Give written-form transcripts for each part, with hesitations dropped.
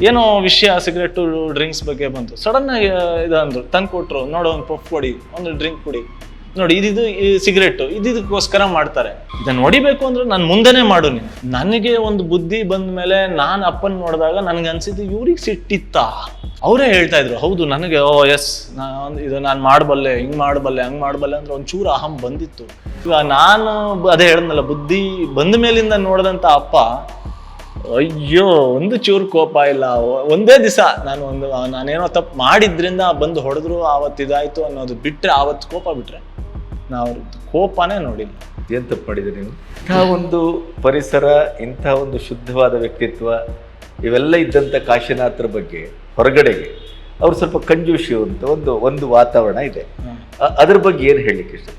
ಏನೋ ವಿಷಯ cigarette drinks ಬಗ್ಗೆ ಬಂತು, ಸಡನ್ ಆಗಿ ಇದಂದ್ರು ತಂದು ಕೊಟ್ರು, ನೋಡು ಒಂದು ಪಫ್ ಕೊಡಿ, ಒಂದು ಡ್ರಿಂಕ್ ಕೊಡಿ, ನೋಡಿ ಇದು ಸಿಗರೇಟು ಇದಕ್ಕೋಸ್ಕರ ಮಾಡ್ತಾರೆ. ಇದನ್ನ ಹೊಡಿಬೇಕು ಅಂದ್ರೆ ನಾನು ಮುಂದೆನೇ ಮಾಡು ನೀನು. ನನಗೆ ಒಂದು ಬುದ್ಧಿ ಬಂದ ಮೇಲೆ ನಾನು ಅಪ್ಪನ ನೋಡಿದಾಗ ನನಗೆ ಅನ್ಸಿದ್ದು ಇವ್ರಿಗೆ ಸಿಟ್ಟಿತ್ತ. ಅವರೇ ಹೇಳ್ತಾ ಇದ್ರು, ಹೌದು ನನಗೆ ಎಸ್ ಇದು ನಾನು ಮಾಡಬಲ್ಲೆ, ಹಿಂಗೆ ಮಾಡಬಲ್ಲೆ, ಹಂಗೆ ಮಾಡಬಲ್ಲೆ ಅಂದ್ರೆ ಒಂಚೂರು ಅಹಂ ಬಂದಿತ್ತು. ಇವಾಗ ನಾನು ಅದೇ ಹೇಳಿದ್ನಲ್ಲ, ಬುದ್ಧಿ ಬಂದ ಮೇಲಿಂದ ನೋಡಿದಂಥ ಅಪ್ಪ, ಅಯ್ಯೋ ಒಂದು ಚೂರು ಕೋಪ ಇಲ್ಲ. ಒಂದೇ ದಿವಸ ನಾನೇನೋ ತಪ್ಪು ಮಾಡಿದ್ರಿಂದ ಬಂದು ಹೊಡೆದ್ರು, ಆವತ್ತು ಇದಾಯ್ತು ಅನ್ನೋದು ಬಿಟ್ಟರೆ, ಆವತ್ತು ಕೋಪ ಬಿಟ್ರೆ ನಾವು ಕೋಪನೇ ನೋಡಿಲ್ಲ. ಏನು ತಪ್ಪು ಮಾಡಿದ್ರಿ ನೀವು? ಇಂಥ ಒಂದು ಪರಿಸರ, ಇಂಥ ಒಂದು ಶುದ್ಧವಾದ ವ್ಯಕ್ತಿತ್ವ ಇವೆಲ್ಲ ಇದ್ದಂಥ ಕಾಶಿನಾಥರ ಬಗ್ಗೆ ಹೊರಗಡೆಗೆ ಅವ್ರು ಸ್ವಲ್ಪ ಕಂಜೂಷಿ ಅಂತ ಒಂದು ವಾತಾವರಣ ಇದೆ. ಅದ್ರ ಬಗ್ಗೆ ಏನು ಹೇಳಲಿಕ್ಕೆ ಇಷ್ಟ?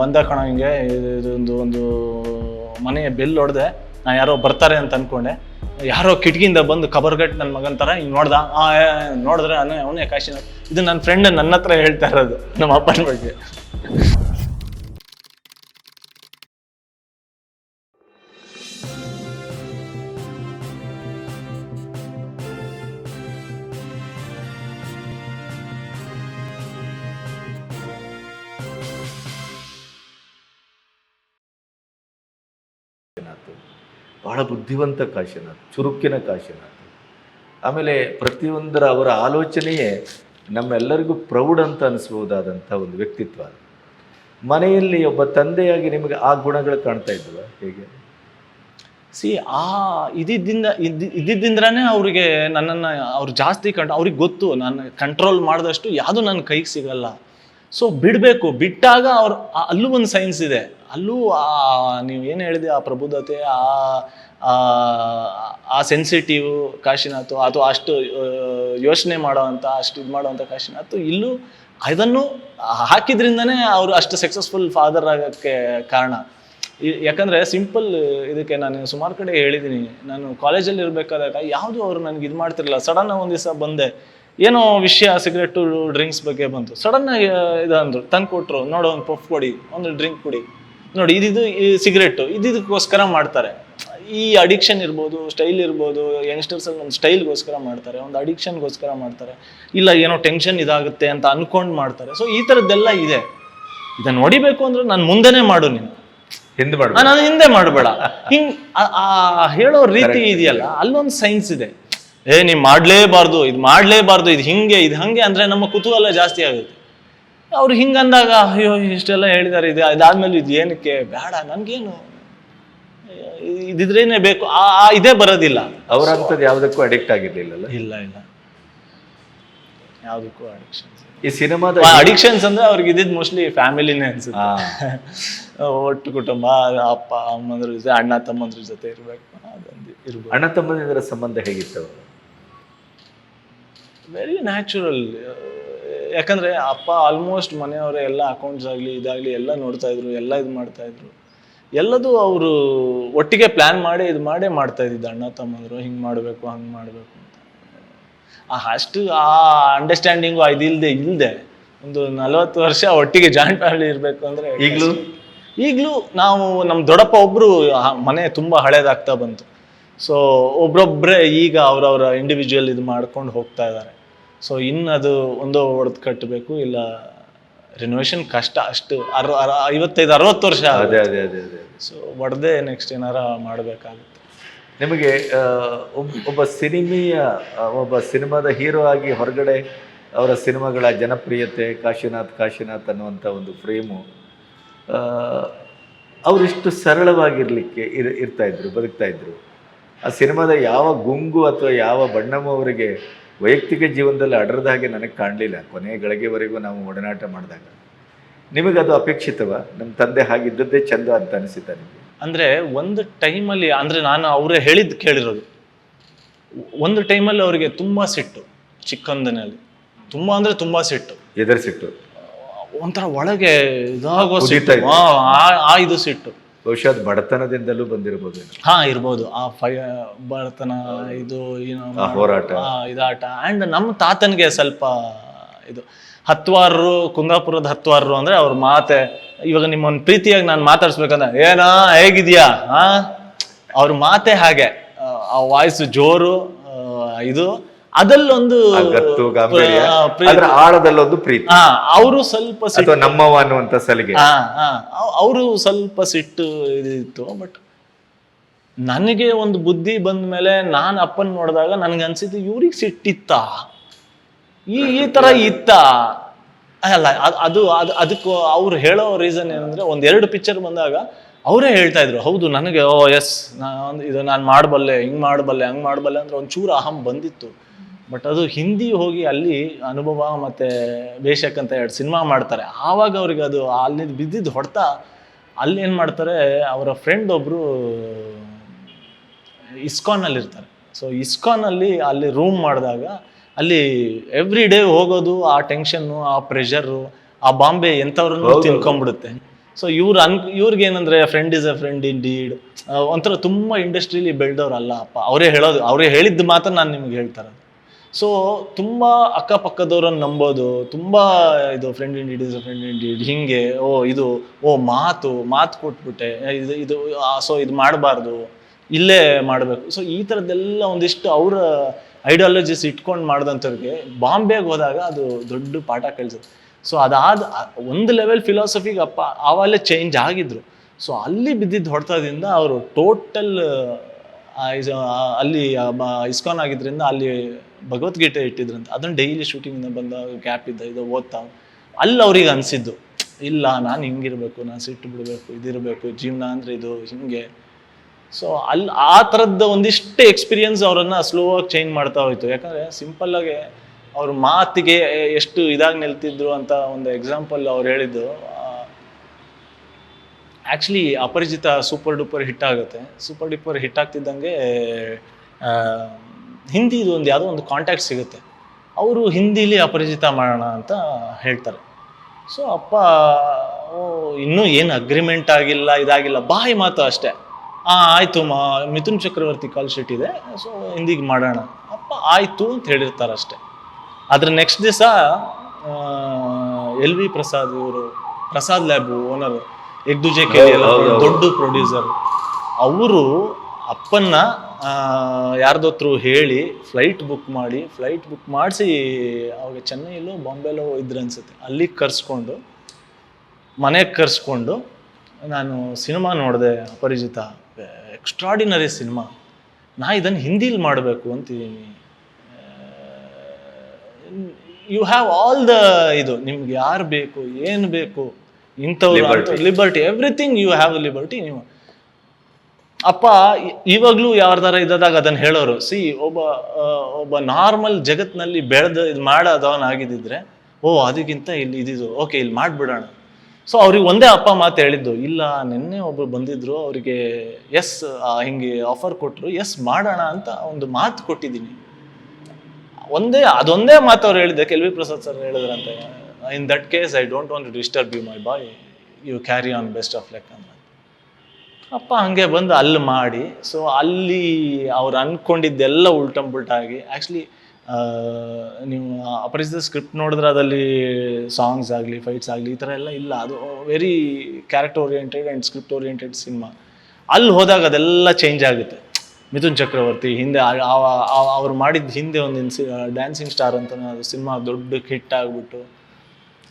ಬಂದ ಕಣ ಹಿಂಗೆ ಒಂದು ಮನೆಯ ಬೆಲ್ ಹೊಡೆದೆ, ನಾ ಯಾರೋ ಬರ್ತಾರೆ ಅಂತ ಅನ್ಕೊಂಡೆ, ಯಾರೋ ಕಿಟಕಿಯಿಂದ ಬಂದು ಕಬರ್ಗಟ್ ನನ್ನ ಮಗನ ಥರ ಹಿಂಗೆ ನೋಡಿದ್ರೆ ಅವನೇ ಕಾಶಿನಾಥ್. ಇದು ನನ್ನ ಫ್ರೆಂಡ್ ನನ್ನ ಹತ್ರ ಹೇಳ್ತಾ ಇರೋದು ನಮ್ಮ ಅಪ್ಪನ ಬಗ್ಗೆ. ಬಹಳ ಬುದ್ಧಿವಂತ ಕಾಶಿನಾಥ್, ಚುರುಕಿನ ಕಾಶಿನಾಥ್. ಆಮೇಲೆ ಪ್ರತಿಯೊಂದರ ಅವರ ಆಲೋಚನೆಯೇ ನಮ್ಮೆಲ್ಲರಿಗೂ ಪ್ರೌಢ ಅಂತ ಅನಿಸ್ಬೋದಾದಂಥ ಒಂದು ವ್ಯಕ್ತಿತ್ವ. ಮನೆಯಲ್ಲಿ ಒಬ್ಬ ತಂದೆಯಾಗಿ ನಿಮಗೆ ಆ ಗುಣಗಳು ಕಾಣ್ತಾ ಇದ್ವಾ ಹೇಗೆ? ಇದ್ದಿದ್ದಿಂದ್ರೇ ಅವ್ರಿಗೆ ನನ್ನನ್ನು ಅವ್ರು ಜಾಸ್ತಿ ಅವ್ರಿಗೆ ಗೊತ್ತು, ನಾನು ಕಂಟ್ರೋಲ್ ಮಾಡಿದಷ್ಟು ಯಾವುದು ನನ್ನ ಕೈಗೆ ಸಿಗಲ್ಲ. ಸೊ ಬಿಡಬೇಕು, ಬಿಟ್ಟಾಗ ಅಲ್ಲೂ ಒಂದು ಸೈನ್ಸ್ ಇದೆ. ಅಲ್ಲೂ ನೀವು ಏನು ಹೇಳಿದೆ, ಆ ಪ್ರಬುದ್ಧತೆ, ಆ ಸೆನ್ಸಿಟಿವ್ ಕಾಶಿನಾಥ್, ಅಥವಾ ಅಷ್ಟು ಯೋಚನೆ ಮಾಡೋವಂಥ, ಅಷ್ಟು ಇದು ಮಾಡೋವಂಥ ಕಾಶಿನಾಥ್ ಇಲ್ಲೂ ಅದನ್ನು ಹಾಕಿದ್ರಿಂದನೇ ಅವರು ಅಷ್ಟು ಸಕ್ಸಸ್ಫುಲ್ ಫಾದರ್ ಆಗೋಕ್ಕೆ ಕಾರಣ. ಯಾಕಂದರೆ ಸಿಂಪಲ್ ಇದಕ್ಕೆ ನಾನು ಸುಮಾರು ಕಡೆ ಹೇಳಿದ್ದೀನಿ, ನಾನು ಕಾಲೇಜಲ್ಲಿ ಇರಬೇಕಾದಾಗ ಯಾವುದು ಅವರು ನನಗೆ ಇದು ಮಾಡ್ತಿರಲಿಲ್ಲ. ಸಡನ್ ಒಂದು ದಿವಸ ಬಂದೆ, ಏನೋ ವಿಷಯ ಸಿಗರೇಟು ಡ್ರಿಂಕ್ಸ್ ಬಗ್ಗೆ ಬಂತು, ಸಡನ್ ಆಗಿ ಇದಂದ್ರು ತಂದು ಕೊಟ್ರು, ನೋಡು ಒಂದು ಪಫ್ ಕೊಡಿ, ಒಂದು ಡ್ರಿಂಕ್ ಕೊಡಿ, ನೋಡಿ ಇದು ಸಿಗರೇಟು ಇದಕ್ಕೋಸ್ಕರ ಮಾಡ್ತಾರೆ. ಈ ಅಡಿಕ್ಷನ್ ಇರ್ಬೋದು, ಸ್ಟೈಲ್ ಇರ್ಬೋದು, ಯಂಗ್ಸ್ಟರ್ಸಲ್ಲಿ ಒಂದು ಸ್ಟೈಲ್ಗೋಸ್ಕರ ಮಾಡ್ತಾರೆ, ಒಂದು ಅಡಿಕ್ಷನ್ಗೋಸ್ಕರ ಮಾಡ್ತಾರೆ, ಇಲ್ಲ ಏನೋ ಟೆನ್ಷನ್ ಇದಾಗುತ್ತೆ ಅಂತ ಅನ್ಕೊಂಡು ಮಾಡ್ತಾರೆ. ಸೊ ಈ ಥರದ್ದೆಲ್ಲ ಇದೆ. ಇದನ್ನು ಹೊಡಿಬೇಕು ಅಂದ್ರೆ ನಾನು ಮುಂದೆನೇ ಮಾಡು ನೀನು, ನಾನು ಹಿಂದೆ ಮಾಡಬೇಡ. ಹಿಂಗೆ ಹೇಳೋ ರೀತಿ ಇದೆಯಲ್ಲ, ಅಲ್ಲೊಂದು ಸೈನ್ಸ್ ಇದೆ. ನೀವು ಮಾಡಲೇಬಾರ್ದು, ಇದು ಹಿಂಗೆ, ಇದು ಹಂಗೆ ಅಂದರೆ ನಮ್ಮ ಕುತೂಹಲ ಜಾಸ್ತಿ ಆಗುತ್ತೆ. ಅವ್ರು ಹಿಂಗಂದಾಗ ಅಯ್ಯೋ ಇಷ್ಟೆಲ್ಲ ಹೇಳಿದ್ದಾರೆ, ಇದಾದ್ಮೇಲೆ ಇದು ಏನಕ್ಕೆ ಬೇಡ, ನನಗೇನು ಇದಿದ್ರೇನೆ ಬೇಕು, ಇದೇ ಬರೋದಿಲ್ಲ. ಅವರಂಥದ್ದು ಯಾವುದಕ್ಕೂ ಅಡಿಕ್ಟ್ ಆಗಿರ್ಲಿಲ್ಲ. ಇಲ್ಲ ಯಾವುದಕ್ಕೂ ಅಡಿಕ್ಷನ್ಸ್. ಈ ಸಿನಿಮಾದ ಅಡಿಕ್ಷನ್ಸ್ ಅಂದ್ರೆ ಅವ್ರಿಗೆ ಇದ್ದಿದ್ದು ಮೋಸ್ಟ್ಲಿ ಫ್ಯಾಮಿಲಿನೇ ಅನ್ಸುತ್ತೆ. ಒಟ್ಟು ಕುಟುಂಬ, ಅಪ್ಪ ಅಮ್ಮಂದ್ರ ಜೊತೆ, ಅಣ್ಣ ತಮ್ಮಂದ್ರ ಜೊತೆ ಇರ್ಬೇಕು, ಅದೊಂದು ಇರ್ಬೋದು. ಅಣ್ಣ ತಮ್ಮಂದಿರ ಸಂಬಂಧ ಹೇಗಿತ್ತು? Very natural. ಯಾಕಂದ್ರೆ ಅಪ್ಪ ಆಲ್ಮೋಸ್ಟ್ ಮನೆಯವರೇ ಎಲ್ಲ ಅಕೌಂಟ್ಸ್ ಆಗಲಿ ಇದಾಗಲಿ ಎಲ್ಲ ನೋಡ್ತಾ ಇದ್ರು, ಎಲ್ಲ ಇದು ಮಾಡ್ತಾ ಇದ್ರು. ಎಲ್ಲದೂ ಅವರು ಒಟ್ಟಿಗೆ ಪ್ಲ್ಯಾನ್ ಮಾಡಿ ಇದು ಮಾಡೇ ಮಾಡ್ತಾ ಇದ್ದಿದ್ದು. ಅಣ್ಣ ತಮ್ಮಂದರು ಹಿಂಗೆ ಮಾಡಬೇಕು, ಹಂಗೆ ಮಾಡಬೇಕು ಅಂತ ಅಷ್ಟು ಅಂಡರ್ಸ್ಟ್ಯಾಂಡಿಂಗು ಇಲ್ಲದೆ ಒಂದು 40 ವರ್ಷ ಒಟ್ಟಿಗೆ ಜಾಯಿಂಟ್ ಫ್ಯಾಮಿಲಿ ಇರಬೇಕು ಅಂದರೆ ಈಗಲೂ ನಾವು ನಮ್ಮ ದೊಡ್ಡಪ್ಪ ಒಬ್ಬರು ಮನೆ ತುಂಬ ಹಳೇದಾಗ್ತಾ ಬಂತು. ಸೊ ಒಬ್ರೊಬ್ಬರೇ ಈಗ ಅವರವರ ಇಂಡಿವಿಜುವಲ್ ಇದು ಮಾಡ್ಕೊಂಡು ಹೋಗ್ತಾ ಇದ್ದಾರೆ. ಸೊ ಇನ್ನು ಅದು ಒಂದೋ ಹೊಡೆದು ಕಟ್ಟಬೇಕು, ಇಲ್ಲ ರಿನೋವೇಷನ್ ಕಷ್ಟ. ಅಷ್ಟು 55-60 ವರ್ಷ. ಸೊ ಹೊಡೆದೇ ನೆಕ್ಸ್ಟ್ ಏನಾರ ಮಾಡಬೇಕಾಗುತ್ತೆ. ನಿಮಗೆ ಒಬ್ಬ ಸಿನಿಮಾದ ಹೀರೋ ಆಗಿ ಹೊರಗಡೆ ಅವರ ಸಿನಿಮಾಗಳ ಜನಪ್ರಿಯತೆ, ಕಾಶಿನಾಥ್ ಅನ್ನುವಂಥ ಒಂದು ಫ್ರೇಮು, ಅವರಿಷ್ಟು ಸರಳವಾಗಿರಲಿಕ್ಕೆ ಬದುಕ್ತಾ ಇದ್ರು. ಆ ಸಿನಿಮಾದ ಯಾವ ಗುಂಗು ಅಥವಾ ಯಾವ ಬಣ್ಣವೂ ಅವರಿಗೆ ವೈಯಕ್ತಿಕ ಜೀವನದಲ್ಲಿ ಅಡರದ ಹಾಗೆ ನನಗೆ ಕಾಣಲಿಲ್ಲ. ಕೊನೆಯ ಗಳಿಗೆವರೆಗೂ ನಾವು ಒಡನಾಟ ಮಾಡಿದಾಗ ನಿಮಗದು ಅಪೇಕ್ಷಿತವ? ನಮ್ಮ ತಂದೆ ಹಾಗಿದ್ದದ್ದೇ ಚಂದ ಅಂತ ಅನಿಸುತ್ತಾ ನಿಮಗೆ? ಅಂದರೆ ಒಂದು ಟೈಮಲ್ಲಿ, ಅಂದರೆ ನಾನು ಅವರೇ ಹೇಳಿದ್ದು ಕೇಳಿರೋದು, ಒಂದು ಟೈಮಲ್ಲಿ ಅವರಿಗೆ ತುಂಬ ಸಿಟ್ಟು, ಚಿಕ್ಕಂದಿನಲ್ಲಿ ತುಂಬ ಸಿಟ್ಟು, ಎದರ್ ಸಿಟ್ಟು, ಒಂಥರ ಒಳಗೆ ಇದಾಗೋ ಸಿಟ್ಟು, ಇದು ಸಿಟ್ಟು. ಬಹುಶಃ ಅದು ಬಡತನದಿಂದಲೂ ಬಂದಿರಬಹುದು. ಇರ್ಬೋದು. ಬಡತನ, ಇದು ಏನೋ ಹೋರಾಟ, ಇದಾಟ. ಆ್ಯಂಡ್ ನಮ್ಮ ತಾತನಿಗೆ ಸ್ವಲ್ಪ ಇದು ಹತ್ವಾರರು, ಕುಂದಾಪುರದ ಹತ್ವಾರರು ಅಂದರೆ ಅವ್ರ ಮಾತೆ. ಇವಾಗ ನಿಮ್ಮೊಂದು ಪ್ರೀತಿಯಾಗಿ ನಾನು ಮಾತಾಡ್ಸ್ಬೇಕಂದ್ರೆ, ಏನಾ ಹೇಗಿದ್ಯಾ, ಅವ್ರ ಮಾತೆ ಹಾಗೆ ಆ ವಾಯ್ಸ್ ಜೋರು, ಇದು ಅದಲ್ಲೊಂದು ಆ ಗತ್ತು ಗಾಂಭೀರ್ಯ, ಪ್ರೀತಿ. ಅದ್ರ ಆಳದಲ್ಲೊಂದು ಪ್ರೀತಿ, ಅವರು ಸ್ವಲ್ಪ ಅಥವಾ ನಮ್ಮವ ಅನ್ನುವಂತ ಸಲಿಗೆ. ಅವರು ಸ್ವಲ್ಪ ಸಿಟ್ಟು ಇದಿತ್ತು. ಬಟ್ ನನಗೆ ಒಂದು ಬುದ್ಧಿ ಬಂದ ಮೇಲೆ ನಾನು ಅಪ್ಪನ್ ನೋಡಿದಾಗ ನನ್ಗೆ ಅನ್ಸಿದ್ದು ಇವ್ರಿಗೆ ಸಿಟ್ಟಿತ್ತ, ಈ ತರ ಇತ್ತ ಅಲ್ಲ. ಅದು ಅದಕ್ಕೂ ಅವ್ರು ಹೇಳೋ ರೀಸನ್ ಏನಂದ್ರೆ, 1-2 ಪಿಕ್ಚರ್ ಬಂದಾಗ ಅವರೇ ಹೇಳ್ತಾ ಇದ್ರು, ಹೌದು ನನಗೆ ಎಸ್ ಇದು ನಾನು ಮಾಡಬಲ್ಲೆ, ಹಿಂಗ್ ಮಾಡಬಲ್ಲೆ, ಹಂಗ್ ಮಾಡಬಲ್ಲೆ ಅಂದ್ರೆ ಒಂಚೂರು ಅಹಂ ಬಂದಿತ್ತು. ಬಟ್ ಅದು ಹಿಂದಿ ಹೋಗಿ ಅಲ್ಲಿ ಅನುಭವ ಮತ್ತೆ ಬೇಷಕ್ ಅಂತ 2 ಸಿನಿಮಾ ಮಾಡ್ತಾರೆ. ಆವಾಗ ಅವ್ರಿಗೆ ಅದು ಅಲ್ಲಿ ಬಿದ್ದಿದ್ದು ಹೊಡ್ತಾ, ಅಲ್ಲಿ ಏನ್ ಮಾಡ್ತಾರೆ, ಅವರ ಫ್ರೆಂಡ್ ಒಬ್ರು ಇಸ್ಕಾನ್ ಅಲ್ಲಿ ಇರ್ತಾರೆ. ಸೊ ಇಸ್ಕಾನ್ ಅಲ್ಲಿ ರೂಮ್ ಮಾಡಿದಾಗ ಅಲ್ಲಿ ಎವ್ರಿ ಡೇ ಹೋಗೋದು, ಆ ಟೆನ್ಷನ್ನು, ಆ ಪ್ರೆಷರು, ಆ ಬಾಂಬೆ ಎಂಥವ್ರನ್ನು ತಿನ್ಕೊಂಡ್ಬಿಡುತ್ತೆ. ಸೊ ಇವ್ರಿಗೆ ಏನಂದ್ರೆ friend is a friend in deed, ಒಂಥರ ತುಂಬಾ ಇಂಡಸ್ಟ್ರಿಲಿ ಬೆಳೆದವ್ರಲ್ಲ ಅಪ್ಪ. ಅವರೇ ಹೇಳಿದ್ದು ಮಾತ್ರ ನಾನು ನಿಮ್ಗೆ ಹೇಳ್ತಾರೆ. ಸೊ ತುಂಬಾ ಅಕ್ಕಪಕ್ಕದವ್ರನ್ನ ನಂಬೋದು, ತುಂಬಾ ಇದು friend in deed is a friend in deed, ಹಿಂಗೆ ಮಾತು ಕೊಟ್ಬಿಟ್ಟೆ, ಇದು ಸೊ ಇದು ಮಾಡಬಾರ್ದು, ಇಲ್ಲೇ ಮಾಡಬೇಕು. ಸೊ ಈ ಥರದ್ದೆಲ್ಲ ಒಂದಿಷ್ಟು ಅವರ ಐಡಿಯಾಲಜೀಸ್ ಇಟ್ಕೊಂಡು ಮಾಡ್ದಂಥವ್ರಿಗೆ ಬಾಂಬೆಗೆ ಹೋದಾಗ ಅದು ದೊಡ್ಡ ಪಾಠ ಕಲಿಸುತ್ತೆ. ಸೊ ಅದಾದ ಒಂದು ಲೆವೆಲ್ ಫಿಲಾಸಫಿಗೆ ಅಪ್ಪ ಆವಾಗಲೇ ಚೇಂಜ್ ಆಗಿದ್ರು. ಸೊ ಅಲ್ಲಿ ಬಿದ್ದಿದ್ದು ಹೊಡೆತದಿಂದ ಅವರು ಟೋಟಲ್ ಅಲ್ಲಿ ಇಸ್ಕಾನ್ ಆಗಿದ್ರಿಂದ ಅಲ್ಲಿ ಭಗವದ್ಗೀತೆ ಇಟ್ಟಿದ್ರಂತೆ. ಅದನ್ನು ಡೈಲಿ ಶೂಟಿಂಗಿಂದ ಬಂದ ಗ್ಯಾಪ್ ಇದು ಓದ್ತಾ ಅಲ್ಲಿ ಅವ್ರಿಗೆ ಅನಿಸಿದ್ದು, ಇಲ್ಲ ನಾನು ಹಿಂಗಿರ್ಬೇಕು, ನಾನು ಸಿಟ್ಟು ಬಿಡಬೇಕು, ಇದಿರಬೇಕು, ಜೀವನ ಅಂದರೆ ಇದು ಹಿಂಗೆ. ಸೊ ಅಲ್ಲಿ ಆ ಥರದ್ದು ಒಂದಿಷ್ಟು ಎಕ್ಸ್ಪೀರಿಯನ್ಸ್ ಅವರನ್ನು ಸ್ಲೋ ಆಗಿ ಚೇಂಜ್ ಮಾಡ್ತಾ ಹೋಯ್ತು. ಯಾಕಂದರೆ ಸಿಂಪಲ್ಲಾಗಿ ಅವ್ರ ಮಾತಿಗೆ ಎಷ್ಟು ಇದಾಗಿ ನಿಲ್ತಿದ್ರು ಅಂತ ಒಂದು ಎಕ್ಸಾಂಪಲ್ ಅವ್ರು ಹೇಳಿದ್ದು, ಆ್ಯಕ್ಚುಲಿ ಅಪರಿಚಿತ ಸೂಪರ್ ಡೂಪರ್ ಹಿಟ್ ಆಗುತ್ತೆ. ಸೂಪರ್ ಡೂಪರ್ ಹಿಟ್ ಆಗ್ತಿದ್ದಂಗೆ ಹಿಂದಿದು ಯಾವುದೋ ಒಂದು ಕಾಂಟ್ಯಾಕ್ಟ್ ಸಿಗುತ್ತೆ. ಅವರು ಹಿಂದಿಲಿ ಅಪರಿಚಿತ ಮಾಡೋಣ ಅಂತ ಹೇಳ್ತಾರೆ. ಸೊ ಅಪ್ಪ ಇನ್ನೂ ಏನು ಅಗ್ರಿಮೆಂಟ್ ಆಗಿಲ್ಲ, ಇದಾಗಿಲ್ಲ, ಬಾಯಿ ಮಾತು ಅಷ್ಟೇ. ಆಯಿತು ಮಿಥುನ್ ಚಕ್ರವರ್ತಿ ಕಾಲ್ ಶೀಟ್ ಇದೆ, ಸೊ ಹಿಂದಿಗೆ ಮಾಡೋಣ. ಅಪ್ಪ ಆಯಿತು ಅಂತ ಹೇಳಿರ್ತಾರೆ ಅಷ್ಟೆ. ಅದ್ರ ನೆಕ್ಸ್ಟ್ ದಿವಸ LV ಪ್ರಸಾದ್, ಇವರು ಪ್ರಸಾದ್ ಲ್ಯಾಬ್ ಓನರ್, ಎಗ್ದುಜೆ ಕೇಳಿ ದೊಡ್ಡ ಪ್ರೊಡ್ಯೂಸರ್, ಅವರು ಅಪ್ಪನ್ನ ಯಾರ್ದೋ ಥ್ರೂ ಹೇಳಿ ಫ್ಲೈಟ್ ಬುಕ್ ಮಾಡಿಸಿ ಅವಾಗ ಚೆನ್ನೈಲೋ ಬಾಂಬೆಲೋ ಇದ್ರು ಅನ್ಸುತ್ತೆ, ಅಲ್ಲಿಗೆ ಕರ್ಸ್ಕೊಂಡು ಮನೆಗೆ ಕರ್ಸ್ಕೊಂಡು, ನಾನು ಸಿನಿಮಾ ನೋಡಿದೆ ಅಪರಿಚಿತ, ಎಕ್ಸ್ಟ್ರಾಡಿನರಿ ಸಿನಿಮಾ, ನಾ ಇದನ್ನು ಹಿಂದಿಲಿ ಮಾಡಬೇಕು ಅಂತಿದ್ದೀನಿ, ಯು ಹ್ಯಾವ್ ಆಲ್ ದ ಇದು, ನಿಮ್ಗೆ ಯಾರು ಬೇಕು, ಏನು ಬೇಕು, ಇಂಥವ್ರು liberty, everything you have liberty. ನೀವು ಅಪ್ಪ ಇವಾಗ್ಲೂ ಯಾರ್ದಾರ ಇದ್ದಾಗ ಅದನ್ನ ಹೇಳೋರು. ಒಬ್ಬ ನಾರ್ಮಲ್ ಜಗತ್ನಲ್ಲಿ ಬೆಳೆದ ಇದು ಮಾಡೋದವನಾಗಿದ್ದಿದ್ರೆ, ಅದಕ್ಕಿಂತ ಇಲ್ಲಿ ಇದಿದು, ಓಕೆ ಇಲ್ಲಿ ಮಾಡ್ಬಿಡೋಣ. ಸೊ ಅವ್ರಿಗೆ ಒಂದೇ ಅಪ್ಪ ಮಾತು ಹೇಳಿದ್ದು, ಇಲ್ಲ ನಿನ್ನೆ ಒಬ್ರು ಬಂದಿದ್ರು, ಅವರಿಗೆ ಎಸ್ ಹಿಂಗೆ ಆಫರ್ ಕೊಟ್ಟರು, ಎಸ್ ಮಾಡೋಣ ಅಂತ ಒಂದು ಮಾತು ಕೊಟ್ಟಿದ್ದೀನಿ. ಅದೊಂದೇ ಮಾತು ಅವ್ರು ಹೇಳಿದ್ದೆ. LV ಪ್ರಸಾದ್ ಸರ್ ಹೇಳಿದ್ರಂತೆ, in that case I don't want to disturb you my boy, you carry on best of luck ಅಂತ. ಅಪ್ಪ ಹಂಗೆ ಬಂದು ಅಲ್ಲಿ ಮಾಡಿ, ಸೊ ಅಲ್ಲಿ ಅವ್ರು ಅನ್ಕೊಂಡಿದ್ದೆಲ್ಲ ಉಲ್ಟಂಪುಲ್ಟಾಗಿ. ಆ್ಯಕ್ಚುಲಿ ನೀವು ಅಪರಿಚಿತ ಸ್ಕ್ರಿಪ್ಟ್ ನೋಡಿದ್ರೆ ಅದಲ್ಲಿ ಸಾಂಗ್ಸ್ ಆಗಲಿ, ಫೈಟ್ಸ್ ಆಗಲಿ, ಈ ಥರ ಎಲ್ಲ ಇಲ್ಲ. ಅದು very character oriented and script oriented cinema. ಅಲ್ಲಿ ಹೋದಾಗ ಅದೆಲ್ಲ ಚೇಂಜ್ ಆಗುತ್ತೆ. ಮಿಥುನ್ ಚಕ್ರವರ್ತಿ ಹಿಂದೆ ಅವ್ರು ಮಾಡಿದ ಹಿಂದೆ ಒಂದು ಡ್ಯಾನ್ಸಿಂಗ್ ಸ್ಟಾರ್ ಅಂತ ಸಿನಿಮಾ ದೊಡ್ಡ ಹಿಟ್ ಆಗಿಬಿಟ್ಟು,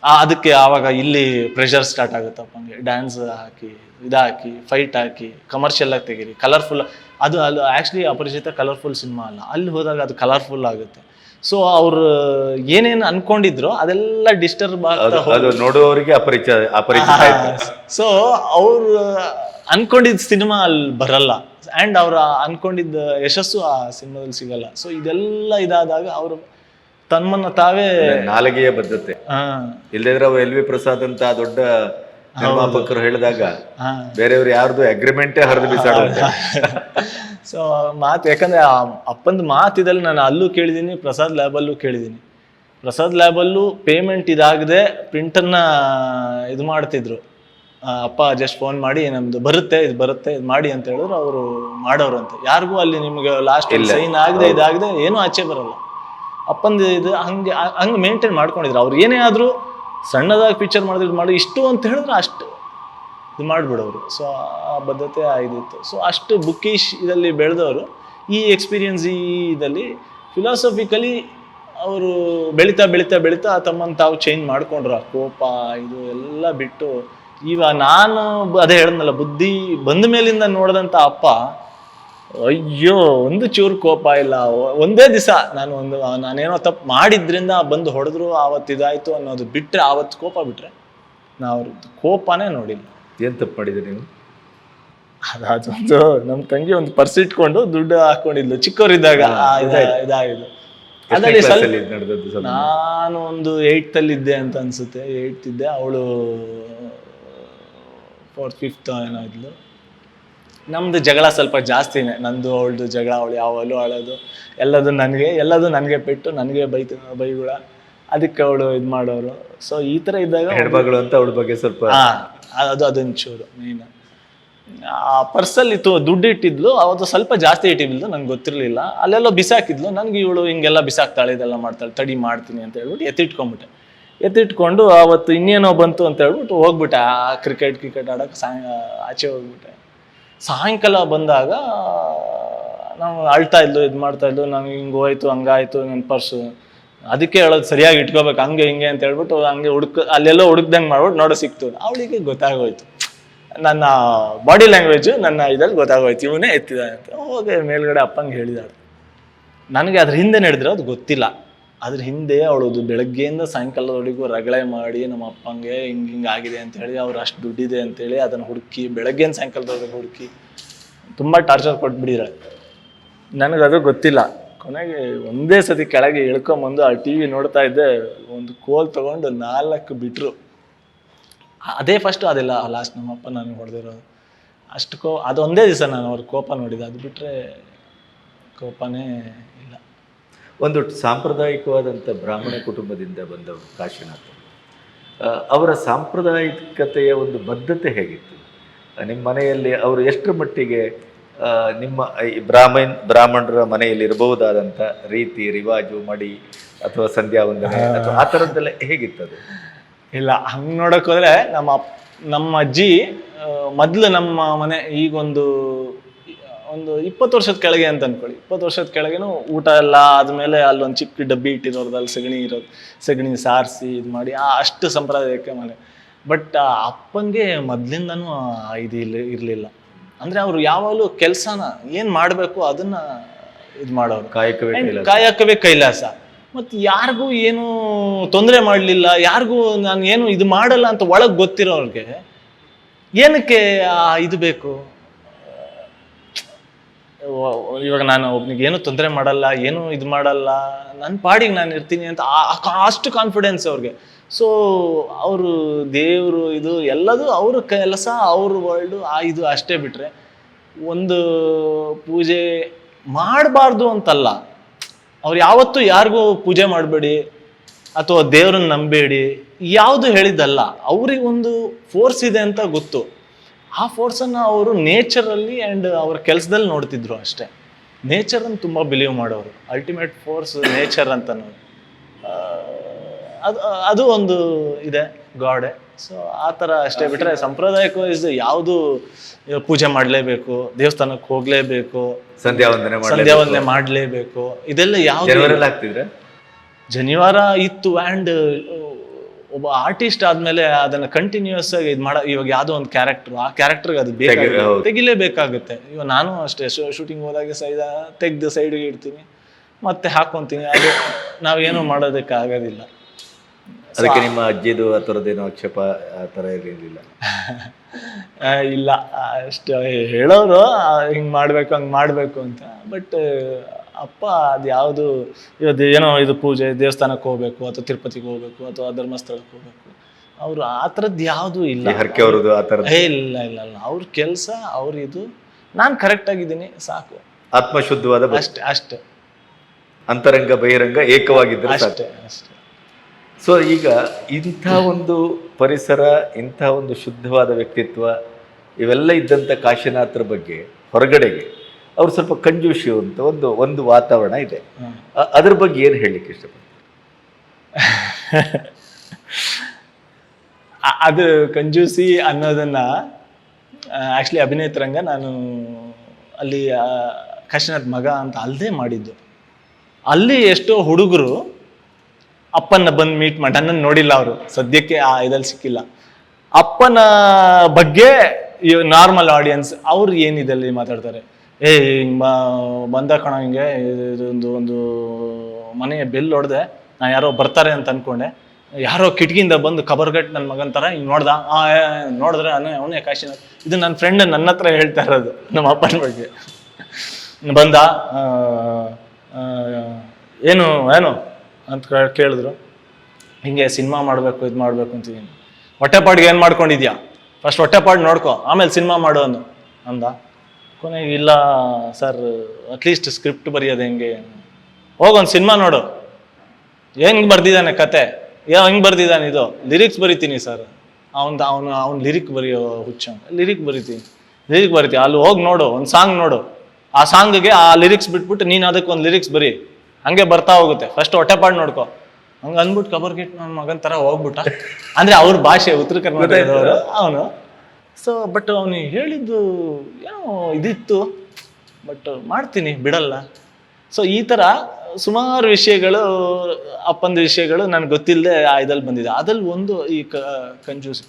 ಅದಕ್ಕೆ ಆವಾಗ ಇಲ್ಲಿ ಪ್ರೆಷರ್ ಸ್ಟಾರ್ಟ್ ಆಗುತ್ತಪ್ಪ, ಹಂಗೆ ಡ್ಯಾನ್ಸ್ ಹಾಕಿ, ಇದಾಕಿ, ಫೈಟ್ ಹಾಕಿ, ಕಮರ್ಷಿಯಲ್ ಆಗಿ ತೆಗೀರಿ, ಕಲರ್ಫುಲ್. ಅದು ಆ್ಯಕ್ಚುಲಿ ಅಪರಿಚಿತ ಕಲರ್ಫುಲ್ ಸಿನಿಮಾ ಅಲ್ಲ, ಅಲ್ಲಿ ಹೋದಾಗ ಅದು ಕಲರ್ಫುಲ್ ಆಗುತ್ತೆ. ಸೊ ಅವ್ರು ಏನೇನು ಅನ್ಕೊಂಡಿದ್ರು ಅದೆಲ್ಲ ಡಿಸ್ಟರ್ಬ್ ಆಗ್ತಾ ನೋಡುವವರಿಗೆ ಅಪರಿಚಿತ. ಸೊ ಅವ್ರು ಅನ್ಕೊಂಡಿದ್ದ ಸಿನಿಮಾ ಅಲ್ಲಿ ಬರಲ್ಲ, ಆ್ಯಂಡ್ ಅವ್ರ ಅನ್ಕೊಂಡಿದ್ದ ಯಶಸ್ಸು ಆ ಸಿನಿಮಾದಲ್ಲಿ ಸಿಗಲ್ಲ. ಸೊ ಇದೆಲ್ಲ ಇದಾದಾಗ ಅವರು ತಮ್ಮನ್ನ ತಾವೇ ನಾಲಿಗೆಯ ಬದ್ಧತೆ ಇಲ್ಲದ್ರೆ LV ಪ್ರಸಾದ್ ಅಂತ ದೊಡ್ಡ ನಿರ್ಮಾಪಕರು ಹೇಳಿದಾಗ ಬೇರೆಯವ್ರು ಯಾರ್ದು ಅಗ್ರಿಮೆಂಟೇ ಹರಿದು ಬಿಸಾಡುತ್ತೆ. ಸೊ ಯಾಕಂದ್ರೆ ಅಪ್ಪಂದು ಮಾತಿದಲ್ಲಿ ನಾನು ಅಲ್ಲೂ ಕೇಳಿದ್ದೀನಿ, ಪ್ರಸಾದ್ ಲ್ಯಾಬಲ್ಲೂ ಕೇಳಿದ್ದೀನಿ. ಪ್ರಸಾದ್ ಲ್ಯಾಬಲ್ಲೂ ಪೇಮೆಂಟ್ ಇದಾಗದೆ ಪ್ರಿಂಟನ್ನ ಇದು ಮಾಡ್ತಿದ್ರು. ಅಪ್ಪ ಜಸ್ಟ್ ಫೋನ್ ಮಾಡಿ ನಮ್ದು ಬರುತ್ತೆ ಇದು ಮಾಡಿ ಅಂತ ಹೇಳಿದ್ರು, ಅವರು ಮಾಡೋರಂತೆ. ಯಾರಿಗೂ ಅಲ್ಲಿ ನಿಮ್ಗೆ ಲಾಸ್ಟ್ ಸೈನ್ ಆಗದೆ ಇದಾಗದೆ ಏನೂ ಆಚೆ ಬರಲ್ಲ. ಅಪ್ಪಂದು ಇದು ಹಂಗೆ ಮೇಂಟೈನ್ ಮಾಡ್ಕೊಂಡಿದ್ರು. ಅವ್ರು ಏನೇ ಆದರೂ ಸಣ್ಣದಾಗಿ ಪಿಕ್ಚರ್ ಮಾಡಿ ಇಷ್ಟು ಅಂತ ಹೇಳಿದ್ರೆ ಅಷ್ಟು ಇದು ಮಾಡಿಬಿಡೋರು. ಸೊ ಆ ಬದ್ಧತೆ ಇದಿತ್ತು. ಸೊ ಅಷ್ಟು ಬುಕ್ಕಿಶ್ ಇದರಲ್ಲಿ ಬೆಳೆದವರು ಈ ಎಕ್ಸ್ಪೀರಿಯನ್ಸ್ ಇದಲ್ಲಿ ಫಿಲಾಸಫಿಕಲಿ ಅವರು ಬೆಳೀತಾ ಬೆಳೀತಾ ಬೆಳೀತಾ ತಮ್ಮನ್ನು ತಾವು ಚೇಂಜ್ ಮಾಡ್ಕೊಂಡ್ರು. ಆ ಕೋಪ ಇದು ಎಲ್ಲ ಬಿಟ್ಟು ನಾನು ಅದೇ ಹೇಳಿದ್ನಲ್ಲ, ಬುದ್ಧಿ ಬಂದ ಮೇಲಿಂದ ನೋಡಿದಂಥ ಅಪ್ಪ, ಅಯ್ಯೋ ಒಂದು ಚೂರು ಕೋಪ ಇಲ್ಲ. ಒಂದೇ ದಿವಸ ನಾನೇನೋ ತಪ್ಪು ಮಾಡಿದ್ರಿಂದ ಬಂದು ಹೊಡೆದ್ರು, ಆವತ್ತು ಇದಾಯ್ತು ಅನ್ನೋದು ಬಿಟ್ಟರೆ, ಆವತ್ತು ಕೋಪ ಬಿಟ್ರೆ ನಾವು ಕೋಪನೇ ನೋಡಿಲ್ಲ. ಏನು ತಪ್ಪು ಮಾಡಿದ್ರಿ ನೀವು? ಅದೊಂದು ನಮ್ಮ ತಂಗಿ ಒಂದು ಪರ್ಸ್ ಇಟ್ಕೊಂಡು ದುಡ್ಡು ಹಾಕೊಂಡಿದ್ಲು ಚಿಕ್ಕವರಿದ್ದಾಗ, ಇದಾಗಿದ್ದು. ಅದರಲ್ಲಿ ನಡೆದದ್ದು ನಾನು ಒಂದು 8th ಇದ್ದೆ ಅಂತ ಅನ್ಸುತ್ತೆ, 8th ಇದ್ದೆ, ಅವಳು 4th 5th ಏನೋ ಇದ್ಲು. ನಮ್ದು ಜಗಳ ಸ್ವಲ್ಪ ಜಾಸ್ತಿನೇ, ನಂದು ಅವಳದು ಜಗಳ. ಅವಳು ಯಾವಾಗಲೂ ಅಳೋದು, ಎಲ್ಲದು ನನಗೆ ಪೆಟ್ಟು, ನನಗೆ ಬೈಗುಳ, ಅದಕ್ಕೆ ಅವಳು ಇದು ಮಾಡೋರು. ಸೊ ಈ ಥರ ಇದ್ದಾಗ ಹೆಣ್ಮಗಳು ಅಂತ ಅವಳ ಬಗ್ಗೆ ಸ್ವಲ್ಪ ಅದೊಂಚೂರು ಮೇನ್. ಆ ಪರ್ಸಲ್ಲಿ ದುಡ್ಡು ಇಟ್ಟಿದ್ಲು, ಅವತ್ತು ಸ್ವಲ್ಪ ಜಾಸ್ತಿ ಇಟ್ಟಿದ್ಲು, ನಂಗೆ ಗೊತ್ತಿರಲಿಲ್ಲ. ಅಲ್ಲೆಲ್ಲೋ ಬಿಸಾಕಿದ್ಲು. ನನಗೆ ಇವಳು ಹಿಂಗೆಲ್ಲ ಬಿಸಾಕ್ತಾಳೆ, ಇದೆಲ್ಲ ಮಾಡ್ತಾಳೆ, ತಡಿ ಮಾಡ್ತೀನಿ ಅಂತ ಹೇಳ್ಬಿಟ್ಟು ಎತ್ತಿಟ್ಕೊಂಡು ಅವತ್ತು ಇನ್ನೇನೋ ಬಂತು ಅಂತ ಹೇಳ್ಬಿಟ್ಟು ಹೋಗ್ಬಿಟ್ಟೆ ಕ್ರಿಕೆಟ್ ಆಡೋಕೆ. ಆಚೆ ಹೋಗ್ಬಿಟ್ಟೆ. ಸಾಯಂಕಾಲ ಬಂದಾಗ ನಾವು ಅಳ್ತಾ ಇದ್ಲು, ಇದು ಮಾಡ್ತಾ ಇದ್ಲು. ನಂಗೆ ಹಿಂಗೆ ಹೋಯ್ತು, ಹಂಗಾಯ್ತು ನನ್ನ ಪರ್ಸು, ಅದಕ್ಕೆ ಹೇಳೋದು ಸರಿಯಾಗಿ ಇಟ್ಕೋಬೇಕು, ಹಂಗೆ ಹಿಂಗೆ ಅಂತ ಹೇಳ್ಬಿಟ್ಟು ಹಂಗೆ ಅಲ್ಲೆಲ್ಲೋ ಹುಡುಕ್ದಂಗೆ ಮಾಡ್ಬಿಟ್ಟು ನೋಡೋ ಸಿಕ್ತು. ಅವಳಿಗೆ ಗೊತ್ತಾಗೋಯ್ತು, ನನ್ನ ಬಾಡಿ ಲ್ಯಾಂಗ್ವೇಜು ನನ್ನ ಇದಲ್ಲಿ ಗೊತ್ತಾಗೋಯ್ತು, ಇವನೇ ಎತ್ತಿದ್ದಾನೆ ಅಂತ. ಹೋಗಿ ಮೇಲ್ಗಡೆ ಅಪ್ಪಂಗೆ ಹೇಳಿದಾಳು. ನನಗೆ ಅದ್ರ ಹಿಂದೆ ನಡೆದ್ರೆ ಅದು ಗೊತ್ತಿಲ್ಲ. ಅದ್ರ ಹಿಂದೆ ಅವಳದು ಬೆಳಗ್ಗೆಯಿಂದ ಸಾಯಂಕಾಲದವರೆಗೂ ರಗಳೆ ಮಾಡಿ ನಮ್ಮ ಅಪ್ಪಂಗೆ ಹಿಂಗೆ ಆಗಿದೆ ಅಂತ ಹೇಳಿ, ಅವ್ರು ಅಷ್ಟು ದುಡ್ಡಿದೆ ಅಂತೇಳಿ ಅದನ್ನು ಹುಡುಕಿ ಬೆಳಗ್ಗೆಯಿಂದ ಸಾಯಂಕಾಲದವರೆಗೂ ಹುಡುಕಿ ತುಂಬ ಟಾರ್ಚರ್ ಕೊಟ್ಬಿಟ್ಟಿದ್ದಾರೆ. ನನಗದು ಗೊತ್ತಿಲ್ಲ. ಕೊನೆಗೆ ಒಂದೇ ಸತಿ ಕೆಳಗೆ ಇಳ್ಕೊಂಬಂದು ಆ TV ನೋಡ್ತಾ ಇದ್ದೆ, ಒಂದು ಕೋಲ್ ತೊಗೊಂಡು 4 ಬಿಟ್ರು. ಅದೇ ಫಸ್ಟು, ಅದೆಲ್ಲ ಲಾಸ್ಟ್ ನಮ್ಮಪ್ಪ ನನಗೆ ಹೊಡೆದಿರೋದು. ಅಷ್ಟು ಅದೊಂದೇ ದಿವಸ ನಾನು ಅವ್ರ ಕೋಪ ನೋಡಿದೆ, ಅದು ಬಿಟ್ಟರೆ ಕೋಪನೇ ಇಲ್ಲ. ಒಂದು ಸಾಂಪ್ರದಾಯಿಕವಾದಂಥ ಬ್ರಾಹ್ಮಣ ಕುಟುಂಬದಿಂದ ಬಂದವರು ಕಾಶಿನಾಥ್. ಅವರ ಸಾಂಪ್ರದಾಯಿಕತೆಯ ಒಂದು ಬದ್ಧತೆ ಹೇಗಿತ್ತು ನಿಮ್ಮ ಮನೆಯಲ್ಲಿ? ಅವರು ಎಷ್ಟರ ಮಟ್ಟಿಗೆ ನಿಮ್ಮ ಬ್ರಾಹ್ಮಣರ ಮನೆಯಲ್ಲಿ ಇರಬಹುದಾದಂಥ ರೀತಿ ರಿವಾಜು, ಮಡಿ ಅಥವಾ ಸಂಧ್ಯಾ ವಂದನೆ ಅಥವಾ ಆ ಥರದ್ದೆಲ್ಲ ಹೇಗಿತ್ತದು? ಇಲ್ಲ, ಹಂಗೆ ನೋಡೋಕೆ ಹೋದರೆ ನಮ್ಮ ಅಜ್ಜಿ ಮೊದಲು ನಮ್ಮ ಮನೆ ಈಗೊಂದು 20 ವರ್ಷದ ಕೆಳಗೆ ಅಂತ ಅನ್ಕೊಳ್ಳಿ, 20 ವರ್ಷದ ಕೆಳಗೇನು ಊಟ ಎಲ್ಲ ಆದಮೇಲೆ ಅಲ್ಲೊಂದು ಚಿಕ್ಕ ಡಬ್ಬಿ ಇಟ್ಟಿರೋದು, ಅಲ್ಲಿ ಸಗಣಿ ಸಾರಿಸಿ ಇದು ಮಾಡಿ ಅಷ್ಟು ಸಂಪ್ರದಾಯಕ್ಕೆ ಮನೆ. ಬಟ್ ಅಪ್ಪಂಗೆ ಮೊದಲಿಂದನೂ ಇದು ಇರಲಿಲ್ಲ. ಅಂದರೆ ಅವರು ಯಾವಾಗಲೂ ಕೆಲಸನ ಏನು ಮಾಡಬೇಕು ಅದನ್ನು ಇದು ಮಾಡೋರು, ಕಾಯಕವೇ ಕೈಲಾಸ. ಮತ್ತು ಯಾರಿಗೂ ಏನು ತೊಂದರೆ ಮಾಡಲಿಲ್ಲ, ಯಾರಿಗೂ ನಾನು ಏನು ಇದು ಮಾಡಲ್ಲ ಅಂತ ಒಳಗೆ ಗೊತ್ತಿರೋರಿಗೆ ಏನಕ್ಕೆ ಇದು ಬೇಕು? ಇವಾಗ ನಾನು ಒಬ್ನಿಗೆ ಏನು ತೊಂದರೆ ಮಾಡಲ್ಲ, ಏನು ಇದು ಮಾಡಲ್ಲ, ನನ್ನ ಪಾಡಿಗೆ ನಾನು ಇರ್ತೀನಿ ಅಂತ ಅಷ್ಟು ಕಾನ್ಫಿಡೆನ್ಸ್ ಅವ್ರಿಗೆ. ಸೊ ಅವರು ದೇವರು ಇದು ಎಲ್ಲದೂ ಅವ್ರ ಕೆಲಸ, ಅವ್ರ ವರ್ಲ್ಡು ಇದು ಅಷ್ಟೇ. ಬಿಟ್ಟರೆ ಒಂದು ಪೂಜೆ ಮಾಡಬಾರ್ದು ಅಂತಲ್ಲ, ಅವ್ರು ಯಾವತ್ತೂ ಯಾರಿಗೂ ಪೂಜೆ ಮಾಡಬೇಡಿ ಅಥವಾ ದೇವ್ರನ್ನ ನಂಬೇಡಿ ಯಾವುದು ಹೇಳಿದ್ದಲ್ಲ. ಅವ್ರಿಗೊಂದು ಫೋರ್ಸ್ ಇದೆ ಅಂತ ಗೊತ್ತು. ಆ ಫೋರ್ಸನ್ನು ಅವರು ನೇಚರಲ್ಲಿ ಆ್ಯಂಡ್ ಅವ್ರ ಕೆಲಸದಲ್ಲಿ ನೋಡ್ತಿದ್ರು ಅಷ್ಟೇ. ನೇಚರನ್ನು ತುಂಬ ಬಿಲೀವ್ ಮಾಡೋರು, ಅಲ್ಟಿಮೇಟ್ ಫೋರ್ಸ್ ನೇಚರ್ ಅಂತ. ಅದು ಒಂದು ಇದೆ, ಗಾಡೆ. ಸೊ ಆ ಥರ ಅಷ್ಟೇ. ಬಿಟ್ಟರೆ ಸಾಂಪ್ರದಾಯಿಕ ವೈಸ್ ಯಾವುದು ಪೂಜೆ ಮಾಡಲೇಬೇಕು, ದೇವಸ್ಥಾನಕ್ಕೆ ಹೋಗಲೇಬೇಕು, ಸಂಧ್ಯಾ ವಂದನೆ ಮಾಡಲೇಬೇಕು, ಇದೆಲ್ಲ ಯಾವ್ದು ಜನಿವಾರ ಇತ್ತು. ಆ್ಯಂಡ್ ಒಬ್ಬ ಆರ್ಟಿಸ್ಟ್ ಆದಮೇಲೆ ಅದನ್ನು ಕಂಟಿನ್ಯೂಸ್ ಆಗಿ ಇದು ಇವಾಗ ಯಾವುದೋ ಒಂದು ಆ ಕ್ಯಾರೆಕ್ಟರ್ಗೆ ಅದು ತೆಗಿಲೇಬೇಕಾಗುತ್ತೆ. ಇವಾಗ ನಾನು ಅಷ್ಟೇ, ಶೂಟಿಂಗ್ ಹೋದಾಗ ತೆಗೆದು ಸೈಡ್ಗೆ ಇಡ್ತೀನಿ, ಮತ್ತೆ ಹಾಕ್ಕೊತೀನಿ. ಅದು ನಾವೇನು ಮಾಡೋದಕ್ಕೆ ಆಗೋದಿಲ್ಲ. ಅದಕ್ಕೆ ನಿಮ್ಮ ಅಜ್ಜಿದು ಆ ಥರದ್ದೇನು ಆಕ್ಷೇಪ ಆ ಥರ ಇರಲಿಲ್ಲ? ಇಲ್ಲ, ಅಷ್ಟು ಹೇಳೋರು ಹಿಂಗೆ ಮಾಡಬೇಕು ಹಂಗೆ ಮಾಡಬೇಕು ಅಂತ. ಬಟ್ ಅಪ್ಪ ಅದು ಯಾವುದು ಇವತ್ತು ಏನೋ ಇದು ಪೂಜೆ, ದೇವಸ್ಥಾನಕ್ಕೆ ಹೋಗ್ಬೇಕು ಅಥವಾ ತಿರುಪತಿಗೆ ಹೋಗ್ಬೇಕು ಅಥವಾ ಧರ್ಮಸ್ಥಳಕ್ಕೆ ಹೋಗ್ಬೇಕು, ಅವರು ಆ ಥರದ್ದು ಯಾವುದೂ ಇಲ್ಲ. ಇಲ್ಲ ಇಲ್ಲ ಇಲ್ಲ, ಅವ್ರ ಕೆಲಸ ಇದು, ನಾನು ಕರೆಕ್ಟಾಗಿದ್ದೀನಿ ಸಾಕು, ಆತ್ಮಶುದ್ಧವಾದ ಅಷ್ಟೇ. ಅಂತರಂಗ ಬಹಿರಂಗ ಏಕವಾಗಿದ್ದರೆ ಅಷ್ಟೇ. ಸೊ ಈಗ ಇಂಥ ಒಂದು ಪರಿಸರ, ಇಂಥ ಒಂದು ಶುದ್ಧವಾದ ವ್ಯಕ್ತಿತ್ವ ಇವೆಲ್ಲ ಇದ್ದಂಥ ಕಾಶಿನಾಥರ ಬಗ್ಗೆ ಹೊರಗಡೆಗೆ ಅವ್ರು ಸ್ವಲ್ಪ ಕಂಜೂಷಿ ಅಂತ ಒಂದು ವಾತಾವರಣ ಇದೆ. ಅದ್ರ ಬಗ್ಗೆ ಏನು ಹೇಳಲಿಕ್ಕೆ ಇಷ್ಟಪಡ್ತಾರೆ? ಅದು ಕಂಜೂಸಿ ಅನ್ನೋದನ್ನ ಆ್ಯಕ್ಚುಲಿ ಅಭಿನಯ ರಂಗ ನಾನು ಅಲ್ಲಿ ಕಾಶಿನಾಥ್ ಮಗ ಅಂತ ಅಲ್ಲದೆ ಮಾಡಿದ್ದು. ಅಲ್ಲಿ ಎಷ್ಟೋ ಹುಡುಗರು ಅಪ್ಪನ ಬಂದು ಮೀಟ್ ಮಾಡಿ, ನನ್ನನ್ನು ನೋಡಿಲ್ಲ ಅವರು, ಸದ್ಯಕ್ಕೆ ಆ ಇದಲ್ಲಿ ಸಿಕ್ಕಿಲ್ಲ. ಅಪ್ಪನ ಬಗ್ಗೆ ನಾರ್ಮಲ್ ಆಡಿಯನ್ಸ್ ಅವ್ರು ಏನಿದಲ್ಲಿ ಮಾತಾಡ್ತಾರೆ, ಹಿಂಗೆ ಬಂದ ಕಣ, ಹಿಂಗೆ ಒಂದು ಮನೆ ಬೆಲ್ ಹೊಡೆದೆ, ನಾ ಯಾರೋ ಬರ್ತಾರೆ ಅಂತ ಅನ್ಕೊಂಡೆ, ಯಾರೋ ಕಿಟಕಿಯಿಂದ ಬಂದು ಕಬರ್ಗಟ್ ನನ್ನ ಮಗನ ಥರ ಹಿಂಗೆ ನೋಡ್ದ, ನೋಡಿದ್ರೆ ಅವನೇ ಕಾಶಿನಾಥ್. ಇದು ನನ್ನ ಫ್ರೆಂಡ್ ನನ್ನ ಹತ್ರ ಹೇಳ್ತಾ ಇರೋದು ನಮ್ಮ ಅಪ್ಪನ ಬಗ್ಗೆ. ಬಂದ ಏನು ಅಂತ ಕೇಳಿದ್ರು, ಹಿಂಗೆ ಸಿನಿಮಾ ಮಾಡಬೇಕು ಇದು ಮಾಡಬೇಕು ಅಂತಿದ್ದೀನಿ. ಹೊಟ್ಟೆಪಾಡಿಗೆ ಏನು ಮಾಡ್ಕೊಂಡಿದ್ಯಾ, ಫಸ್ಟ್ ಹೊಟ್ಟೆಪಾಡು ನೋಡ್ಕೊ, ಆಮೇಲೆ ಸಿನಿಮಾ ಮಾಡು ಅಂದ. ಕೊನೆಗೆ ಇಲ್ಲ ಸರ್, ಅಟ್ಲೀಸ್ಟ್ ಸ್ಕ್ರಿಪ್ಟ್ ಬರೆಯೋದು ಹೆಂಗೆ, ಹೋಗೊಂದು ಸಿನಿಮಾ ನೋಡು, ಹೆಂಗೆ ಬರ್ದಿದ್ದಾನೆ ಕತೆ, ಹೆಂಗೆ ಬರ್ದಿದ್ದಾನೆ, ಇದು ಲಿರಿಕ್ಸ್ ಬರಿತೀನಿ ಸರ್. ಅವ್ನು ಲಿರಿಕ್ ಬರೆಯೋ ಹುಚ್ಚ, ಲಿರಿಕ್ ಬರಿತೀನಿ ಅಲ್ಲಿ ಹೋಗಿ ನೋಡು, ಒಂದು ಸಾಂಗ್ ನೋಡು, ಆ ಸಾಂಗ್ಗೆ ಆ ಲಿರಿಕ್ಸ್ ಬಿಟ್ಬಿಟ್ಟು ನೀನು ಅದಕ್ಕೆ ಒಂದು ಲಿರಿಕ್ಸ್ ಬರಿ, ಹಂಗೆ ಬರ್ತಾ ಹೋಗುತ್ತೆ, ಫಸ್ಟ್ ಹೊಟ್ಟೆಪಾಡು ನೋಡ್ಕೊ. ಹಂಗೆ ಅಂದ್ಬಿಟ್ಟು ಕಬರ್ಗೆಟ್ ನನ್ನ ಮಗನ ಥರ ಹೋಗ್ಬಿಟ್ಟ. ಅಂದರೆ ಅವ್ರ ಭಾಷೆ ಉತ್ತರ ಕರ್ನಾಟಕದವರು ಅವನು. ಸೊ ಬಟ್ ಅವನು ಹೇಳಿದ್ದು ಏನೋ ಇದಿತ್ತು, ಬಟ್ ಮಾಡ್ತೀನಿ ಬಿಡಲ್ಲ. ಸೊ ಈ ಥರ ಸುಮಾರು ವಿಷಯಗಳು, ಅಪ್ಪಂದ ವಿಷಯಗಳು ನನಗೆ ಗೊತ್ತಿಲ್ಲದೆ ಆ ಇದಲ್ಲಿ ಬಂದಿದೆ. ಅದ್ರಲ್ಲಿ ಒಂದು ಈ ಕಂಜೂಸ್,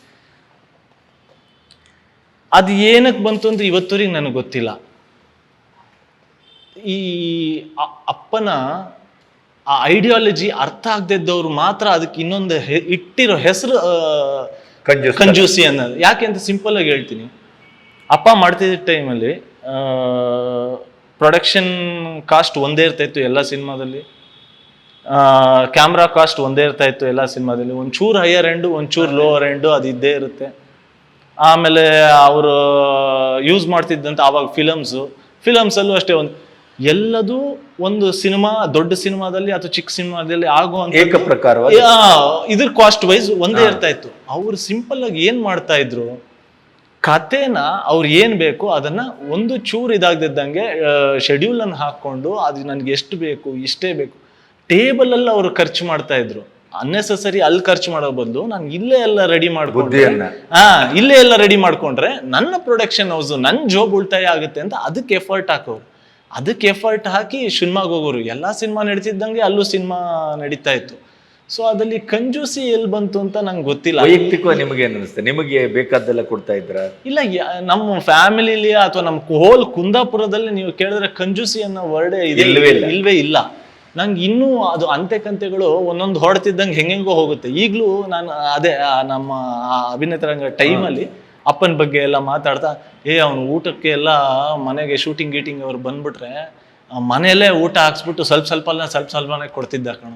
ಅದು ಏನಕ್ಕೆ ಬಂತು ಅಂತ ಇವತ್ತವರೆಗೆ ನನಗೆ ಗೊತ್ತಿಲ್ಲ. ಈ ಅಪ್ಪನ ಆ ಐಡಿಯಾಲಜಿ ಅರ್ಥ ಆಗದಿದ್ದವ್ರು ಮಾತ್ರ ಅದಕ್ಕೆ ಇನ್ನೊಂದು ಇಟ್ಟಿರೋ ಹೆಸರು ಕಂಜೂಸಿ ಅನ್ನೋದು. ಯಾಕೆ ಅಂತ ಸಿಂಪಲ್ ಆಗಿ ಹೇಳ್ತೀನಿ. ಅಪ್ಪ ಮಾಡ್ತಿದ್ದ ಟೈಮಲ್ಲಿ ಪ್ರೊಡಕ್ಷನ್ ಕಾಸ್ಟ್ ಒಂದೇ ಇರ್ತಾ ಇತ್ತು ಎಲ್ಲ ಸಿನಿಮಾದಲ್ಲಿ, ಕ್ಯಾಮ್ರಾ ಕಾಸ್ಟ್ ಒಂದೇ ಇರ್ತಾ ಇತ್ತು ಎಲ್ಲ ಸಿನಿಮಾದಲ್ಲಿ. ಒಂಚೂರು ಹೈಯರ್ ಎಂಡು ಒಂಚೂರು ಲೋವರ್ ಎಂಡು ಅದು ಇದ್ದೇ ಇರುತ್ತೆ. ಆಮೇಲೆ ಅವರು ಯೂಸ್ ಮಾಡ್ತಿದ್ದಂಥ ಆವಾಗ ಫಿಲಮ್ಸಲ್ಲೂ ಅಷ್ಟೇ, ಎಲ್ಲದೂ ಒಂದು ಸಿನಿಮಾ, ದೊಡ್ಡ ಸಿನಿಮಾದಲ್ಲಿ ಅಥವಾ ಚಿಕ್ಕ ಸಿನಿಮಾದಲ್ಲಿ ಆಗುವಂತ ಏಕ ಪ್ರಕಾರ ಇದ್ರ ಕಾಸ್ಟ್ ವೈಸ್ ಒಂದೇ ಇರ್ತಾ ಇತ್ತು. ಅವ್ರು ಸಿಂಪಲ್ ಆಗಿ ಏನ್ ಮಾಡ್ತಾ ಇದ್ರು, ಕಥೆನ ಅವ್ರು ಏನ್ ಬೇಕು ಅದನ್ನ ಒಂದು ಚೂರು ಇದಾಗದಿದ್ದಂಗೆ ಶೆಡ್ಯೂಲ್ ಅನ್ನು ಹಾಕೊಂಡು ಅದು ನನ್ಗೆ ಎಷ್ಟು ಬೇಕು ಇಷ್ಟೇ ಬೇಕು ಟೇಬಲ್ ಅಲ್ಲಿ ಅವ್ರು ಖರ್ಚು ಮಾಡ್ತಾ ಇದ್ರು. ಅನ್ನೆಸೆಸರಿ ಅಲ್ಲಿ ಖರ್ಚು ಮಾಡೋ ಬದಲು ನಾನು ಇಲ್ಲೇ ಎಲ್ಲ ರೆಡಿ ಮಾಡ್ಕೊಂಡ್ರೆ, ಇಲ್ಲೇ ಎಲ್ಲ ರೆಡಿ ಮಾಡ್ಕೊಂಡ್ರೆ ನನ್ನ ಪ್ರೊಡಕ್ಷನ್ ಹೌಸ್ ನನ್ನ ಜಾಬ್ ಉಳಿತಾಯ ಆಗುತ್ತೆ ಅಂತ ಅದಕ್ಕೆ ಎಫರ್ಟ್ ಹಾಕೋರು. ಅದಕ್ಕೆ ಎಫರ್ಟ್ ಹಾಕಿ ಸಿನಿಮಾಗೆ ಹೋಗೋರು. ಎಲ್ಲ ಸಿನಿಮಾ ನಡೀತಿದ್ದಂಗೆ ಅಲ್ಲೂ ಸಿನಿಮಾ ನಡೀತಾ ಇತ್ತು. ಸೊ ಅದಲ್ಲಿ ಕಂಜೂಸಿ ಎಲ್ಲಿ ಬಂತು ಅಂತ ನಂಗೆ ಗೊತ್ತಿಲ್ಲ. ವೈಯಕ್ತಿಕವಾಗಿ ನಿಮಗೆ ಏನು ಅನಿಸುತ್ತೆ? ನಿಮಗೆ ಬೇಕಾದ್ದೆಲ್ಲ ಕೊಡ್ತಾ ಇದ್ರ? ಇಲ್ಲ, ನಮ್ಮ ಫ್ಯಾಮಿಲಿಲಿ ಅಥವಾ ನಮ್ಮ ಹೋಲ್ ಕುಂದಾಪುರದಲ್ಲಿ ನೀವು ಕೇಳಿದ್ರೆ ಕಂಜೂಸಿ ಅನ್ನೋ ವರ್ಡೇ ಇಲ್ವೇ ಇಲ್ಲ. ನಂಗೆ ಇನ್ನೂ ಅದು ಅಂತೆಕಂತೆಗಳು ಒಂದೊಂದು ಹೊಡ್ತಿದ್ದಂಗೆ ಹೆಂಗೆಂಗೋ ಹೋಗುತ್ತೆ. ಈಗಲೂ ನಾನು ಅದೇ ನಮ್ಮ ಅಭಿನೇತರಂಗ ಟೈಮಲ್ಲಿ ಅಪ್ಪನ ಬಗ್ಗೆ ಎಲ್ಲ ಮಾತಾಡ್ತಾ, ಅವನು ಊಟಕ್ಕೆ ಎಲ್ಲ ಮನೆಗೆ ಶೂಟಿಂಗ್ ಗೀಟಿಂಗ್ ಅವ್ರು ಬಂದ್ಬಿಟ್ರೆ ಮನೆಯಲ್ಲೇ ಊಟ ಹಾಕ್ಸ್ಬಿಟ್ಟು ಸ್ವಲ್ಪನೇ ಕೊಡ್ತಿದ್ದ ಕಣ.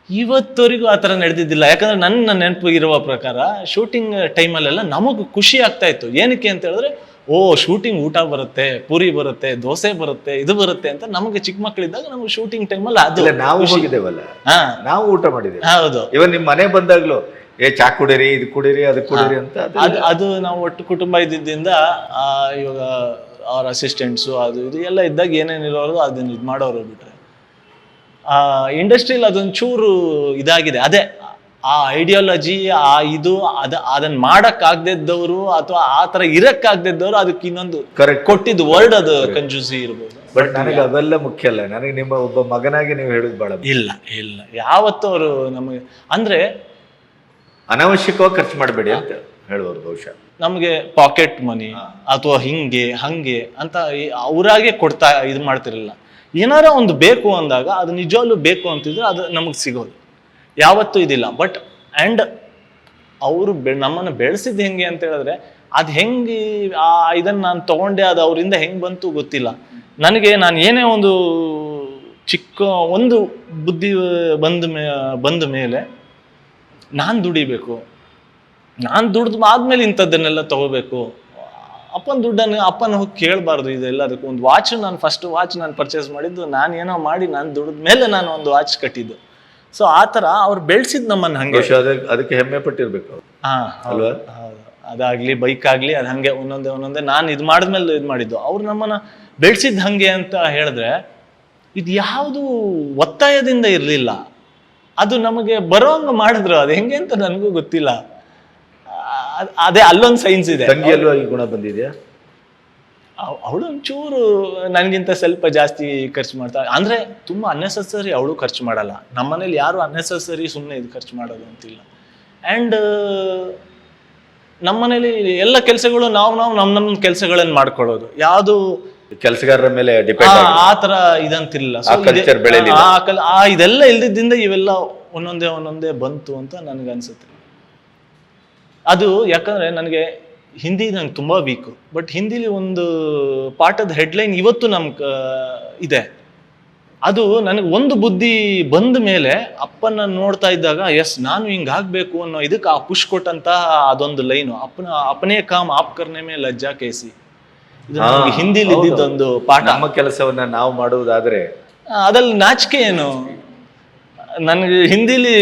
ಇವತ್ತವರೆಗೂ ಆ ಥರ ನಡೆದಿದ್ದಿಲ್ಲ. ಯಾಕಂದ್ರೆ ನನ್ನ ನೆನಪು ಇರುವ ಪ್ರಕಾರ ಶೂಟಿಂಗ್ ಟೈಮಲ್ಲೆಲ್ಲ ನಮಗೂ ಖುಷಿ ಆಗ್ತಾ ಇತ್ತು. ಏನಕ್ಕೆ ಅಂತ ಹೇಳಿದ್ರೆ, ಶೂಟಿಂಗ್ ಊಟ ಬರುತ್ತೆ, ಪೂರಿ ಬರುತ್ತೆ, ದೋಸೆ ಬರುತ್ತೆ, ಇದು ಬರುತ್ತೆ ಅಂತ ನಮಗೆ ಚಿಕ್ಕ ಮಕ್ಕಳಿದ್ದಾಗ ನಮ್ಗೆ ಶೂಟಿಂಗ್ ಟೈಮಲ್ಲಿ ಅದು ನಾವು ಹೋಗಿದ್ದೇವಲ್ಲ, ನಾವು ಊಟ ಮಾಡಿದ್ದೇವೆ. ಹೌದು, ಇವನ್ ನಿಮ್ ಮನೆ ಬಂದಾಗ್ಲೂ ಚಾ ಕುಡೀರಿ, ಇದು ಕುಡೀರಿ, ಅದು ಕುಡೀರಿ ಅಂತ ಅದು ನಾವು ಒಟ್ಟು ಕುಟುಂಬ ಇದ್ದಿದ್ದರಿಂದ ಇವಾಗ ಅವ್ರ ಅಸಿಸ್ಟೆಂಟ್ಸು ಅದು ಇದು ಎಲ್ಲ ಇದ್ದಾಗ ಏನೇನಿರೋರು ಅದನ್ನ ಇದು ಮಾಡೋರು. ಬಿಟ್ರೆ ಇಂಡಸ್ಟ್ರಿಯಲ್ಲಿ ಅದೊಂಚೂರು ಇದಾಗಿದೆ. ಅದೇ ಆ ಐಡಿಯಾಲಜಿ ಅದನ್ನ ಮಾಡಕ್ ಆಗದಿದ್ದವರು ಅಥವಾ ಆ ತರ ಇರಕ್ ಆಗದಿದ್ದವರು ಅದಕ್ಕೆ ಇನ್ನೊಂದು ಕೊಟ್ಟಿದ್ದು ವರ್ಡ್ ಅದು ಕಂಜೂಸಿ ಇರ್ಬೋದು. ಬಟ್ ನನಗೆ ಅವೆಲ್ಲ ಮುಖ್ಯ ಅಲ್ಲ. ನನಗೆ ನಿಮ್ಮ ಒಬ್ಬ ಮಗನಾಗಿ ನೀವು ಹೇಳುದು ಬಹಳ ಇಲ್ಲ ಯಾವತ್ತೂ ಅವರು ನಮಗೆ ಅಂದ್ರೆ ಅನಾವಶ್ಯಕವಾಗಿ ಖರ್ಚು ಮಾಡಬೇಡಿ ಅಂತ ಹೇಳುವರು. ಬಹುಶಃ ನಮಗೆ ಪಾಕೆಟ್ ಮನಿ ಅಥವಾ ಹಂಗೆ ಅಂತ ಅವರಾಗೆ ಕೊಡ್ತಾ ಇದು ಮಾಡ್ತಿರಲಿಲ್ಲ. ಏನಾರ ಒಂದು ಬೇಕು ಅಂದಾಗ ಅದು ನಿಜವಾಗ್ಲೂ ಬೇಕು ಅಂತಿದ್ರೆ ಅದು ನಮಗೆ ಸಿಗೋದು, ಯಾವತ್ತೂ ಇದಿಲ್ಲ. ಬಟ್ ಆ್ಯಂಡ್ ಅವರು ನಮ್ಮನ್ನು ಬೆಳೆಸಿದ್ದು ಹೆಂಗೆ ಅಂತ ಹೇಳಿದ್ರೆ, ಅದು ಹೆಂಗೆ ಇದನ್ನು ನಾನು ತೊಗೊಂಡೆ, ಅದು ಅವರಿಂದ ಹೆಂಗೆ ಬಂತು ಗೊತ್ತಿಲ್ಲ ನನಗೆ. ನಾನು ಏನೇ ಒಂದು ಚಿಕ್ಕ ಒಂದು ಬುದ್ಧಿ ಬಂದ ಮೇಲೆ ನಾನು ದುಡಿಬೇಕು, ನಾನು ದುಡ್ದು ಆದ್ಮೇಲೆ ಇಂಥದ್ದನ್ನೆಲ್ಲ ತಗೋಬೇಕು. ಅಪ್ಪನ ದುಡ್ಡನ್ನು ಅಪ್ಪನ ಹೋಗಿ ಕೇಳಬಾರ್ದು. ಇದೆಲ್ಲ ಅದಕ್ಕೆ ಒಂದು ಫಸ್ಟ್ ವಾಚ್ ನಾನು ಪರ್ಚೇಸ್ ಮಾಡಿದ್ದು ನಾನು ಏನೋ ಮಾಡಿ ನಾನು ದುಡಿದ ಮೇಲೆ ನಾನು ಒಂದು ವಾಚ್ ಕಟ್ಟಿದ್ದು. ಸೊ ಆ ಥರ ಅವ್ರು ಬೆಳೆಸಿದ್ ನಮ್ಮನ್ನು ಹಂಗೆ, ಅದಕ್ಕೆ ಹೆಮ್ಮೆ ಪಟ್ಟಿರ್ಬೇಕು. ಅಲ್ವಾ? ಅದಾಗ್ಲಿ ಬೈಕ್ ಆಗಲಿ ಅದು ಹಂಗೆ ಒಂದೊಂದೇ ನಾನು ಇದು ಮಾಡಿದ್ಮೇಲೆ ಇದು ಮಾಡಿದ್ದು. ಅವ್ರು ನಮ್ಮನ್ನು ಬೆಳೆಸಿದ್ ಹಂಗೆ ಅಂತ ಹೇಳಿದ್ರೆ ಇದು ಯಾವುದು ಒತ್ತಾಯದಿಂದ ಇರಲಿಲ್ಲ, ಅದು ನಮಗೆ ಬರೋಂಗ ಮಾಡಿದ್ರು. ಅದು ಹೆಂಗೆ ಅಂತ ನನಗೂ ಗೊತ್ತಿಲ್ಲ. ಅದೇ ಅಲ್ಲೊಂದು ಸೈನ್ಸ್ ಇದೆ. ತಂಗಿಯಲ್ಲೂ ಈ ಗುಣ ಬಂದಿದೆಯಾ? ಅವಳು ಒಂಚೂರು ನನಗಿಂತ ಸ್ವಲ್ಪ ಜಾಸ್ತಿ ಖರ್ಚು ಮಾಡ್ತಾಳೆ. ಅಂದರೆ ತುಂಬ ಅನ್ನೆಸೆಸರಿ ಅವಳು ಖರ್ಚು ಮಾಡಲ್ಲ. ನಮ್ಮನೇಲಿ ಯಾರು ಅನ್ನೆಸೆಸರಿ ಸುಮ್ಮನೆ ಇದು ಖರ್ಚು ಮಾಡೋದು ಅಂತಿಲ್ಲ. ಆ್ಯಂಡ್ ನಮ್ಮನೇಲಿ ಎಲ್ಲ ಕೆಲಸಗಳು ನಾವು ನಮ್ಮ ಕೆಲಸಗಳನ್ನು ಮಾಡ್ಕೊಳ್ಳೋದು, ಯಾವುದು ಕೆಲಸಗಾರರ ಮೇಲೆ ಡಿಪೆಂಡ್ ಆ ಥರ ಇದಂತಿಲ್ಲ. ಆ culture ಬೆಳೆಯಲಿಲ್ಲ. ಇದೆಲ್ಲ ಇಲ್ದಿದ್ದಿಂದ ಇವೆಲ್ಲ ಒಂದೊಂದೇ ಬಂತು ಅಂತ ನನಗನ್ಸುತ್ತೆ. ಅದು ಯಾಕಂದರೆ ನನಗೆ ಹಿಂದಿ ನಂಗೆ ತುಂಬ ವೀಕು, ಬಟ್ ಹಿಂದಿಲಿ ಒಂದು ಪಾಠದ ಹೆಡ್ಲೈನ್ ಇವತ್ತು ಇದೆ. ಅದು ನನಗೆ ಒಂದು ಬುದ್ಧಿ ಬಂದ ಮೇಲೆ ಅಪ್ಪನ ನೋಡ್ತಾ ಇದ್ದಾಗ ಎಸ್ ನಾನು ಹಿಂಗಾಗಬೇಕು ಅನ್ನೋ ಇದಕ್ಕೆ ಆ ಪುಷ್ ಕೊಟ್ಟಂತ ಅದೊಂದು ಲೈನು, ಅಪನೇ ಕಾಮ್ ಆಪ್ ಕರ್ನೆ ಮೇ ಲಜ್ಜಾ ಕೇಸಿ. ಇದು ನನಗೆ ಹಿಂದಿಲಿ ಇದ್ದಿದ್ದೊಂದು ಪಾಠ. ನಮ್ಮ ಕೆಲಸವನ್ನ ನಾವು ಮಾಡುವುದಾದ್ರೆ ಅದ್ರಲ್ಲಿ ನಾಚಿಕೆ ಏನು? ನನಗೆ ಹಿಂದಿಲಿ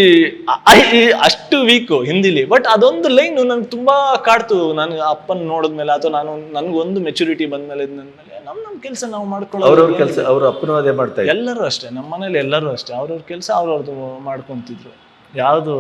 ಅಷ್ಟು ವೀಕು ಹಿಂದಿಲಿ, ಬಟ್ ಅದೊಂದು ಲೈನು ನನ್ಗೆ ತುಂಬಾ ಕಾಡ್ತು. ನನಗೆ ಅಪ್ಪನ ನೋಡಿದ್ಮೇಲೆ ಅಥವಾ ನನಗೊಂದು ಮೆಚುರಿಟಿ ಬಂದ್ಮೇಲೆ ನಮ್ಮ ಕೆಲಸ ನಾವು ಮಾಡ್ಕೊಳ್ಳೋದು. ಅವ್ರವ್ರ ಕೆಲಸ ಅವ್ರ ಅಪ್ಪನೂ ಅದೇ ಮಾಡ್ತಾ ಇದ್ರು. ಎಲ್ಲರೂ ಅಷ್ಟೇ, ನಮ್ಮ ಮನೇಲಿ ಎಲ್ಲರೂ ಅಷ್ಟೇ, ಅವ್ರವ್ರ ಕೆಲಸ ಅವ್ರವ್ರದ್ದು ಮಾಡ್ಕೊಂತಿದ್ರು. ಯಾವುದು